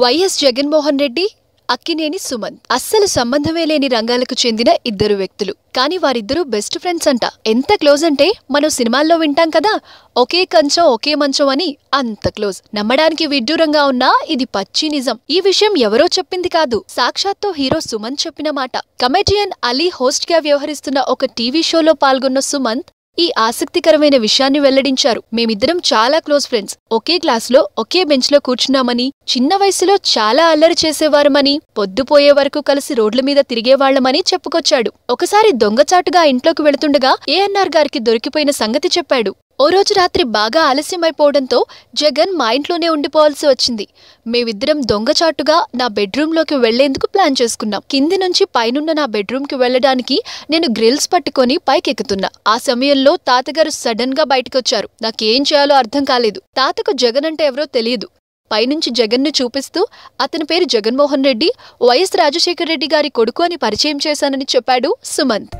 YS Jaganmohan Reddy, Akkineni Sumanth అస్సలు సంబంధమే లేని రంగాలకు చెందిన ఇద్దరు వ్యక్తులు. కానీ వారిద్దరూ బెస్ట్ ఫ్రెండ్స్ అంట. ఎంత క్లోజ్ అంటే మనం సినిమాల్లో వింటాం కదా, ఒకే కంచం ఒకే మంచం అని. అంత క్లోజ్. నమ్మడానికి విడ్డూరంగా ఉన్నా ఇది పచ్చి నిజం. ఈ విషయం ఎవరో చెప్పింది కాదు, సాక్షాత్తు హీరో సుమంత్ చెప్పిన మాట. కమెడియన్ అలీ హోస్ట్ గా వ్యవహరిస్తున్న ఒక టీవీ షోలో పాల్గొన్న సుమంత్ ఈ ఆసక్తికరమైన విషయాన్ని వెల్లడించారు. మేమిద్దరం చాలా క్లోజ్ ఫ్రెండ్స్. ఒకే క్లాసులో ఒకే బెంచ్లో కూర్చున్నామని, చిన్న వయసులో చాలా అల్లరి చేసేవారమని, పొద్దుపోయే వరకు కలిసి రోడ్ల మీద తిరిగేవాళ్లమని చెప్పుకొచ్చాడు. ఒకసారి దొంగచాటుగా ఇంట్లోకి వెళుతుండగా ఏఎన్ఆర్ గారికి దొరికిపోయిన సంగతి చెప్పాడు. ఓ రోజు రాత్రి బాగా ఆలస్యమైపోవడంతో జగన్ మా ఇంట్లోనే ఉండిపోవాల్సి వచ్చింది. మేమిద్దరం దొంగచాటుగా నా బెడ్రూంలోకి వెళ్లేందుకు ప్లాన్ చేసుకున్నాం. కింది నుంచి పైనున్న నా బెడ్రూంకి వెళ్లడానికి నేను గ్రిల్స్ పట్టుకొని పైకెక్కుతున్నా. ఆ సమయంలో తాతగారు సడన్ గా బయటకొచ్చారు. నాకేం చేయాలో అర్థం కాలేదు. తాతకు జగన్ అంటే ఎవరో తెలియదు. పైనుంచి జగన్ను చూపిస్తూ అతని పేరు జగన్మోహన్ రెడ్డి, వైఎస్ రాజశేఖర రెడ్డి గారి కొడుకు అని పరిచయం చేశానని చెప్పాడు సుమంత్.